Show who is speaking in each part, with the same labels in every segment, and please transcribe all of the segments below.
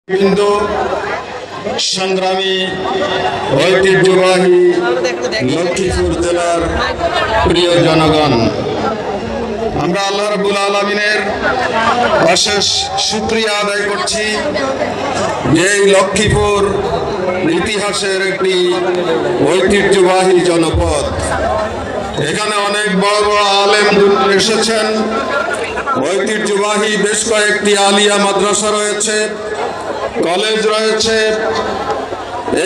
Speaker 1: কিন্তু সংগ্রামী ঐতিহ্যবাহী লক্ষ্মীপুর জেলার প্রিয় জনগণ, আমরা আল্লাহ রাব্বুল আলামিনের অশেষ শুকরিয়া আদায় করছি যে লক্ষ্মীপুর ইতিহাসের একটি ঐতিহ্যবাহী জনপদ। এখানে অনেক বড় বড় আলেম এসেছেন। ঐতিহ্যবাহী বেশ কয়েকটি আলিয়া মাদ্রাসা রয়েছে, কলেজ রয়েছে।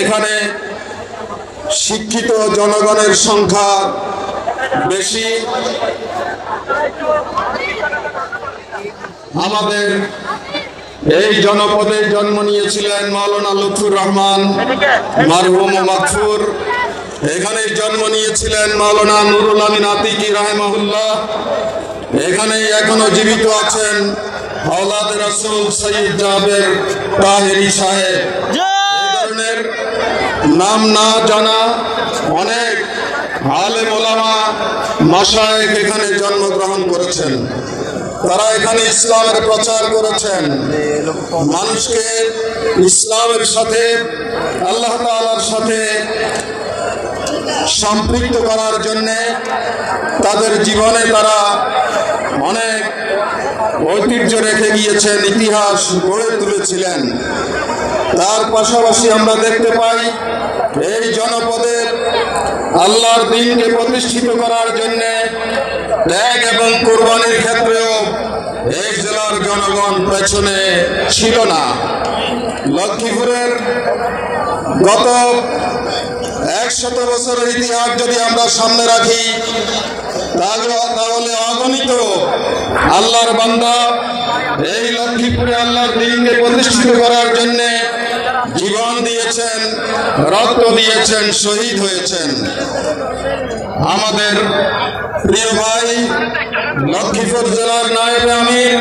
Speaker 1: এখানে শিক্ষিত জনগণের সংখ্যা বেশি। আমাদের এই জনপদে জন্ম নিয়েছিলেন মাওলানা লুৎফুর রহমান মারহুম মাগফুর। এখানে জন্ম নিয়েছিলেন মাওলানা নুরুল আমিন আতিকি রাহিমাহুল্লাহ। এখানেই এখনো জীবিত আছেন আওলাদ রাসূল সৈয়দ জাবের তাহেরি সাহেব। এই ধরনের নাম না জানা অনেক আলেম ওলামা মাশায়েখ এখানে জন্মগ্রহণ করেছেন। তারা এখানে ইসলামের প্রচার করেছেন, মানুষকে ইসলামের সাথে আল্লাহ তাআলার সাথে সম্পৃক্ত করার জন্য তাদের জীবনে তারা অনেক ঐতিহ্য রেখে গিয়েছেন, ইতিহাস গড়ে তুলেছিলেন। তার পাশাপাশি আমরা দেখতে পাই এই জনপদে আল্লাহর দ্বীনকে প্রতিষ্ঠিত করার জন্য ত্যাগ এবং কুরবানির ক্ষেত্রেও এই জেলার জনগণ পেছনে ছিল না। লক্ষ্মীপুরের গত 100 বছরের ইতিহাস যদি আমরা সামনে রাখি তাহলে অগণিত আল্লাহর বান্দা এই লক্ষ্মীপুরে আল্লাহর দ্বীনকে প্রতিষ্ঠিত করার জন্য জীবন দিয়েছেন, রক্ত দিয়েছেন, শহীদ হয়েছেন। আমাদের প্রিয় ভাই লক্ষ্মীপুর জেলার নায়েবে আমির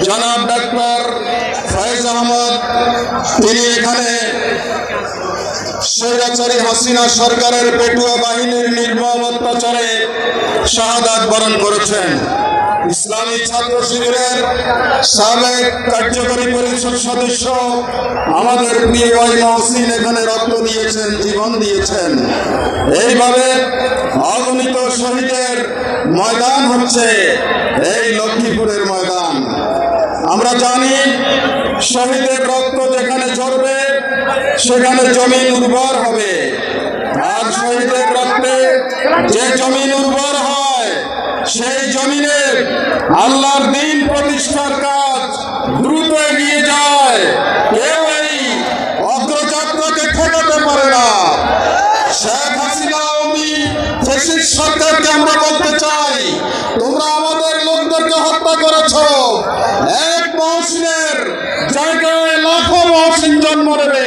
Speaker 1: জনাব ডাক্তার ফয়েজ আহমদ, তিনি এখানে স্বৈরাচারী হাসিনা সরকারের পেটুয়া বাহিনীর নির্মম অত্যাচারে শাহাদাত বরণ করেছেন। ইসলামী ছাত্র শিবিরের সাবেক কার্যকরী পরিষদ সদস্য আমাদের প্রিয় ভাই মহসিন এখানে রক্ত দিয়েছেন, জীবন দিয়েছেন। এইভাবে অগণিত শহীদের ময়দান হচ্ছে এই লক্ষ্মীপুরের ময়দান। আমরা জানি শহীদের রক্ত যেখানে ঝরবে সেখানে জমিন উর্বর হবে, আর শহীদের রক্তে যে জমিন উর্বর হয় সেই জমিনে আল্লাহর দ্বীন প্রতিষ্ঠার কাজ দ্রুত এগিয়ে যায়। কেউ এই অগ্রযাত্রাকে ঠেকাতে পারে না। শেখ হাসিনা ফ্যাসিস্ট সরকারকে আমরা বলতে চাই, তোমরা আমাদের লোকদেরকে হত্যা করেছো। এক মহসিনের জায়গায় লাখো মহসিন জন্ম নেবে।